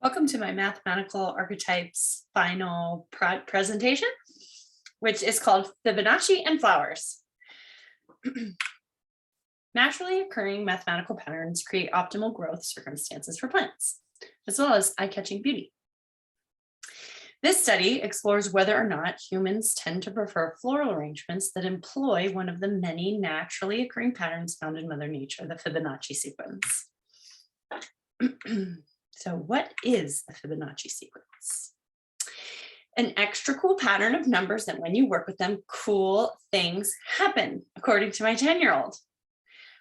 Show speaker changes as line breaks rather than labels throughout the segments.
Welcome to my mathematical archetypes final presentation, which is called Fibonacci and Flowers. Naturally occurring mathematical patterns create optimal growth circumstances for plants, as well as eye-catching beauty. This study explores whether or not humans tend to prefer floral arrangements that employ one of the many naturally occurring patterns found in Mother Nature, the Fibonacci sequence. So what is the Fibonacci sequence? An extra cool pattern of numbers that when you work with them, cool things happen, according to my 10-year-old.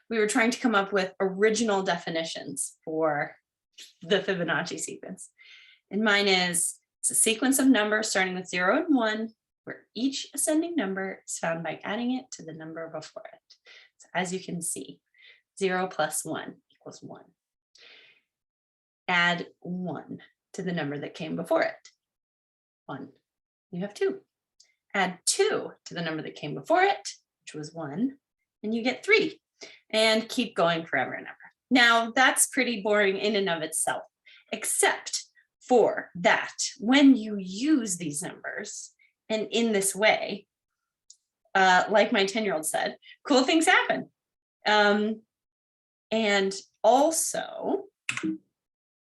We were trying to come up with original definitions for the Fibonacci sequence. And mine is, it's a sequence of numbers starting with 0 and 1, where each ascending number is found by adding it to the number before it. So as you can see, 0 plus 1 equals 1. Add 1 to the number that came before it. 1. You have 2. Add 2 to the number that came before it, which was 1, and you get 3. And keep going forever and ever. Now, that's pretty boring in and of itself, except for that when you use these numbers, and in this way, like my 10-year-old said, cool things happen. And also,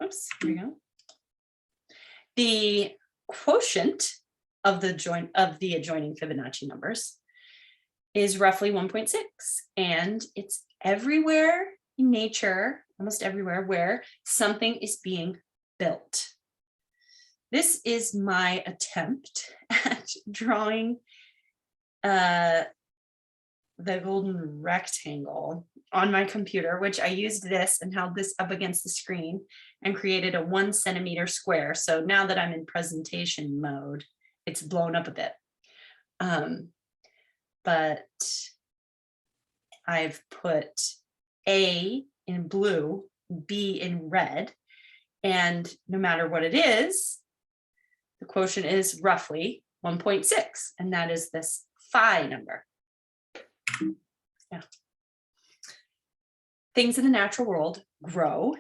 oops, here we go. The quotient of the adjoining Fibonacci numbers is roughly 1.6, and it's everywhere in nature, almost everywhere where something is being built. This is my attempt at drawing the golden rectangle on my computer, which I used this and held this up against the screen and created a 1 centimeter square. So now that I'm in presentation mode, it's blown up a bit. But I've put A in blue, B in red, and no matter what it is, the quotient is roughly 1.6, and that is this phi number. Yeah. Things in the natural world grow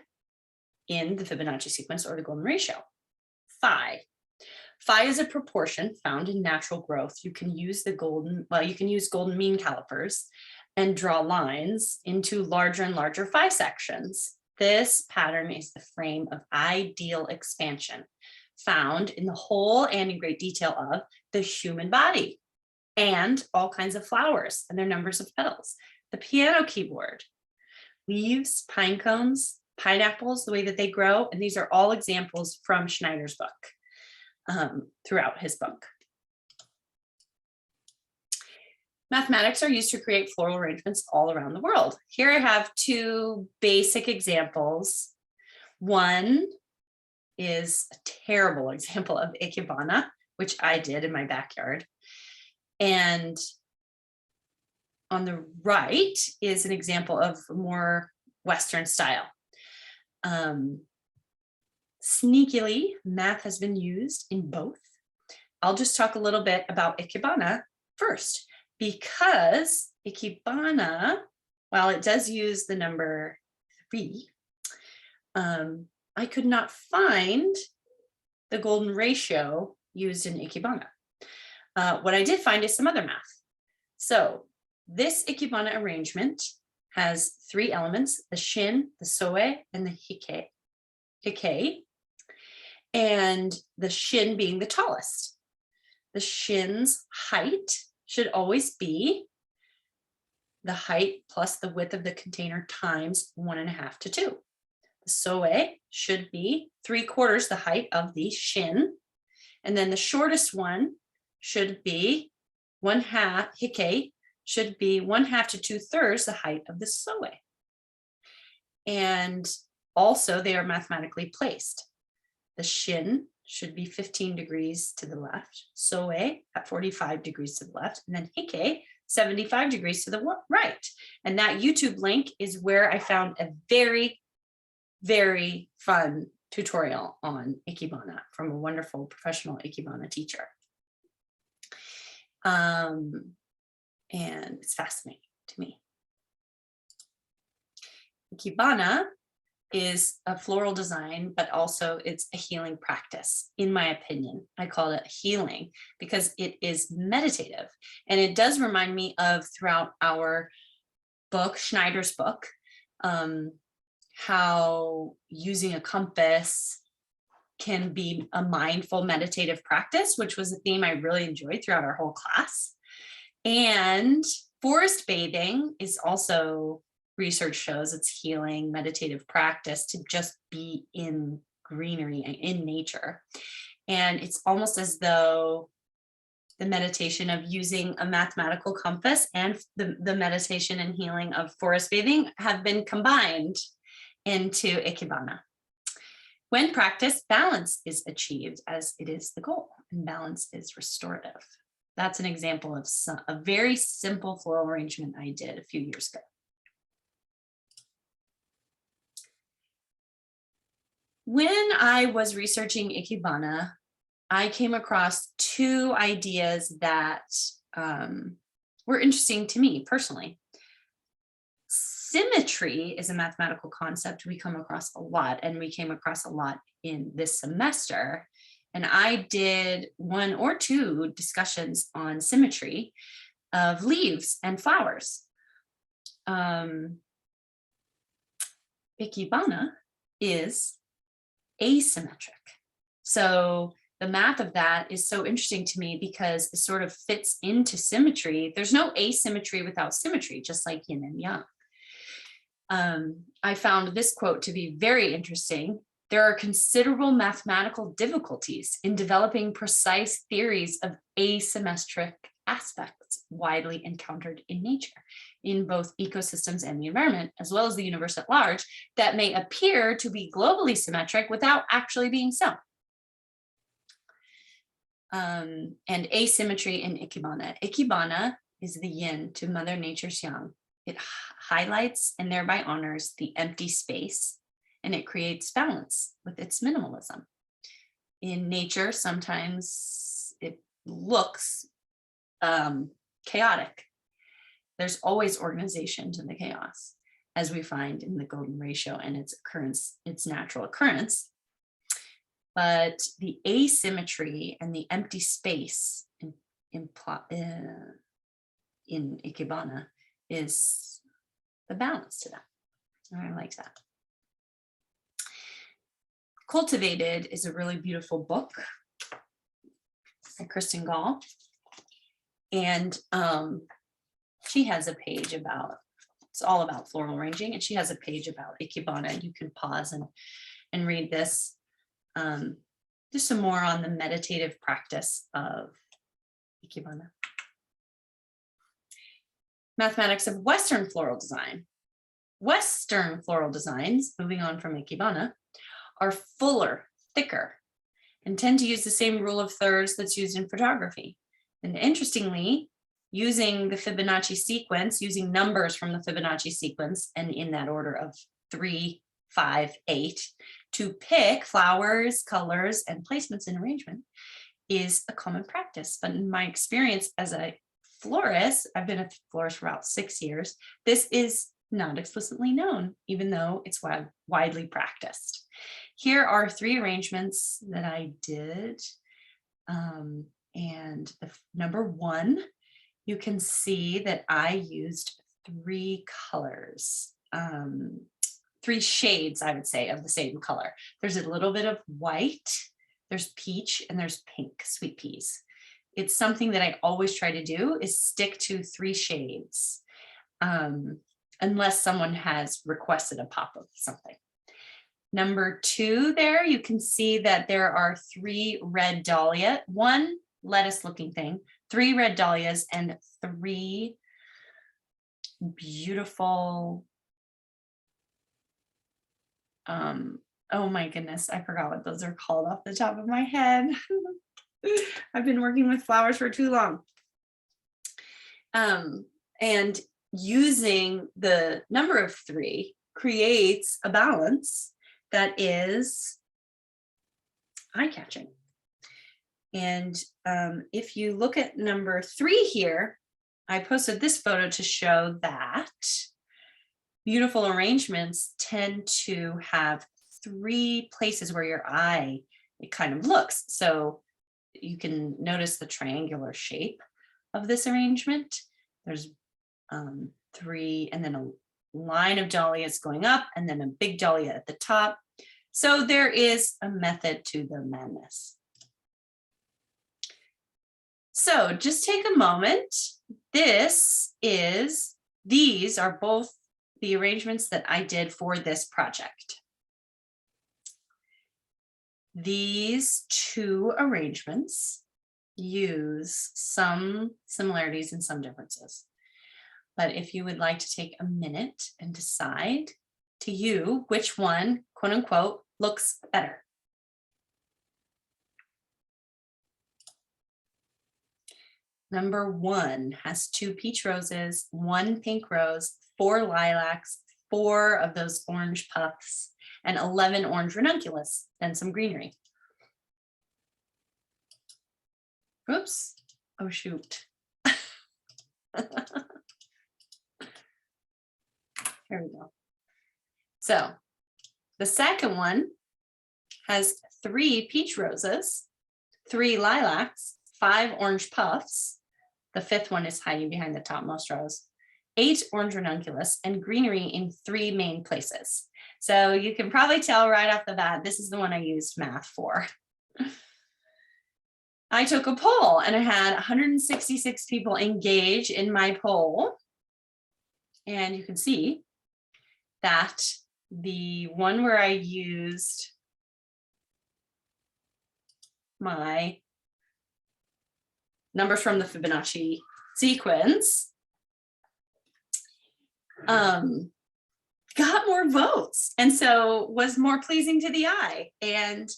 in the Fibonacci sequence or the golden ratio. Phi. Phi is a proportion found in natural growth. You can use golden mean calipers and draw lines into larger and larger phi sections. This pattern is the frame of ideal expansion found in the whole and in great detail of the human body and all kinds of flowers and their numbers of petals. The piano keyboard, leaves, pine cones, pineapples, the way that they grow. And these are all examples from Schneider's book. Throughout his book. Mathematics are used to create floral arrangements all around the world. Here I have 2 basic examples. One is a terrible example of Ikebana, which I did in my backyard. And on the right is an example of more Western style. Sneakily, math has been used in both. I'll just talk a little bit about Ikebana first, because Ikebana, while it does use the number 3, I could not find the golden ratio used in Ikebana. What I did find is some other math. So this Ikebana arrangement has 3 elements, the shin, the soe, and the hike. And the shin being the tallest. The shin's height should always be the height plus the width of the container times 1.5 to 2. The soe should be 3/4 the height of the shin. And then the shortest one should be 1/2, hike, should be 1/2 to 2/3 the height of the soe. And also they are mathematically placed. The shin should be 15 degrees to the left, soe at 45 degrees to the left, and then hike 75 degrees to the right. And that YouTube link is where I found a very, very fun tutorial on Ikebana from a wonderful professional Ikebana teacher. And it's fascinating to me. Ikebana is a floral design, but also it's a healing practice, in my opinion. I call it healing because it is meditative. And it does remind me of, throughout our book, Schneider's book, how using a compass can be a mindful meditative practice, which was a theme I really enjoyed throughout our whole class. And forest bathing is also, research shows it's healing meditative practice to just be in greenery and in nature. And it's almost as though the meditation of using a mathematical compass and the meditation and healing of forest bathing have been combined into Ikebana. When practiced, balance is achieved, as it is the goal, and balance is restorative. That's an example of a very simple floral arrangement I did a few years ago. When I was researching Ikebana, I came across two ideas that were interesting to me personally. Symmetry is a mathematical concept we come across a lot, and we came across a lot in this semester. And I did 1 or 2 discussions on symmetry of leaves and flowers. Ikebana is asymmetric. So the math of that is so interesting to me because it sort of fits into symmetry. There's no asymmetry without symmetry, just like yin and yang. I found this quote to be very interesting. There are considerable mathematical difficulties in developing precise theories of asymmetric aspects widely encountered in nature, in both ecosystems and the environment, as well as the universe at large, that may appear to be globally symmetric without actually being so. And asymmetry in Ikebana. Ikebana is the yin to Mother Nature's yang. It highlights and thereby honors the empty space, and it creates balance with its minimalism. In nature, sometimes it looks chaotic. There's always organization to the chaos, as we find in the golden ratio and its occurrence, its natural occurrence. But the asymmetry and the empty space in Ikebana is the balance to that. And I like that. Cultivated is a really beautiful book by Kristen Gall. And she has a page about, it's all about floral arranging, and she has a page about Ikebana. You can pause and read this. Just some more on the meditative practice of Ikebana. Mathematics of Western floral design. Western floral designs, moving on from Ikebana, are fuller, thicker, and tend to use the same rule of thirds that's used in photography. And interestingly, using the Fibonacci sequence, using numbers from the Fibonacci sequence, and in that order of 3, 5, 8, to pick flowers, colors, and placements in arrangement is a common practice. But in my experience as a florist, I've been a florist for about 6 years, this is not explicitly known, even though it's widely practiced. Here are 3 arrangements that I did. And the number 1, you can see that I used 3 colors, 3 shades, I would say, of the same color. There's a little bit of white, there's peach, and there's pink, sweet peas. It's something that I always try to do, is stick to 3 shades, unless someone has requested a pop of something. Number 2 there, you can see that there are 3 red dahlia, 1 lettuce looking thing, 3 red dahlias, and 3 beautiful, oh my goodness, I forgot what those are called off the top of my head. I've been working with flowers for too long. And using the number of 3 creates a balance that is eye-catching. And if you look at number 3 here, I posted this photo to show that beautiful arrangements tend to have 3 places where your eye, it kind of looks. So you can notice the triangular shape of this arrangement. There's 3, and then a line of dahlias going up, and then a big dahlia at the top. So there is a method to the madness. So just take a moment. These are both the arrangements that I did for this project. These 2 arrangements use some similarities and some differences. But if you would like to take a minute and decide to you which one, quote unquote, looks better. Number 1 has 2 peach roses, 1 pink rose, 4 lilacs, 4 of those orange puffs, and 11 orange ranunculus, and some greenery. Oops. Oh, shoot. Here we go. So the second one has 3 peach roses, 3 lilacs, 5 orange puffs. The 5th one is hiding behind the topmost rows, 8 orange ranunculus, and greenery in 3 main places. So you can probably tell right off the bat, this is the one I used math for. I took a poll and I had 166 people engage in my poll. And you can see that the one where I used my numbers from the Fibonacci sequence got more votes, and so was more pleasing to the eye. And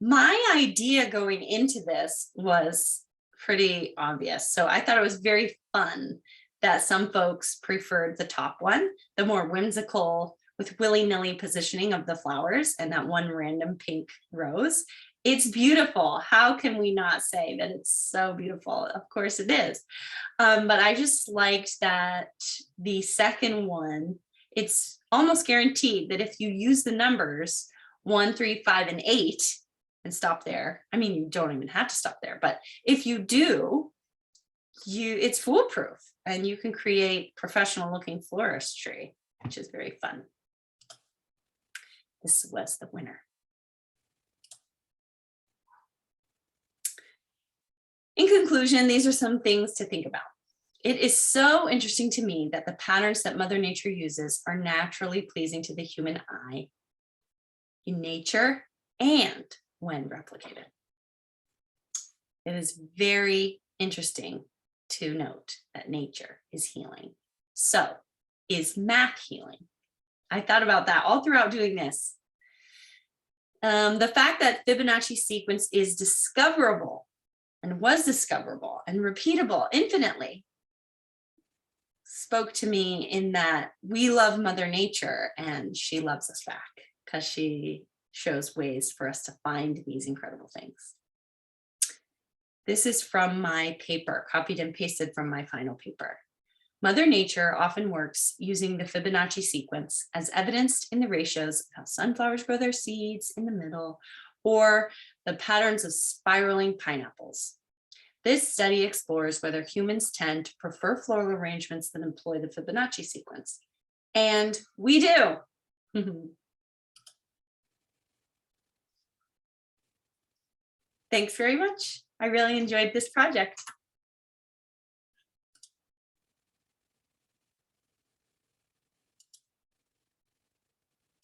my idea going into this was pretty obvious. So I thought it was very fun that some folks preferred the top one, the more whimsical with willy-nilly positioning of the flowers and that one random pink rose. It's beautiful. How can we not say that it's so beautiful? Of course it is. But I just liked that the second one, it's almost guaranteed that if you use the numbers 1, 3, 5, and 8 and stop there, I mean, you don't even have to stop there, but if you do, it's foolproof and you can create professional looking floristry, which is very fun. This was the winner. In conclusion, these are some things to think about. It is so interesting to me that the patterns that Mother Nature uses are naturally pleasing to the human eye in nature and when replicated. It is very interesting to note that nature is healing. So, is math healing? I thought about that all throughout doing this. The fact that Fibonacci sequence is discoverable and was discoverable and repeatable infinitely spoke to me in that we love Mother Nature and she loves us back because she shows ways for us to find these incredible things. This is from my paper, copied and pasted from my final paper. Mother Nature often works using the Fibonacci sequence as evidenced in the ratios of how sunflowers grow their seeds in the middle, or the patterns of spiraling pineapples. This study explores whether humans tend to prefer floral arrangements that employ the Fibonacci sequence. And we do. Thanks very much. I really enjoyed this project.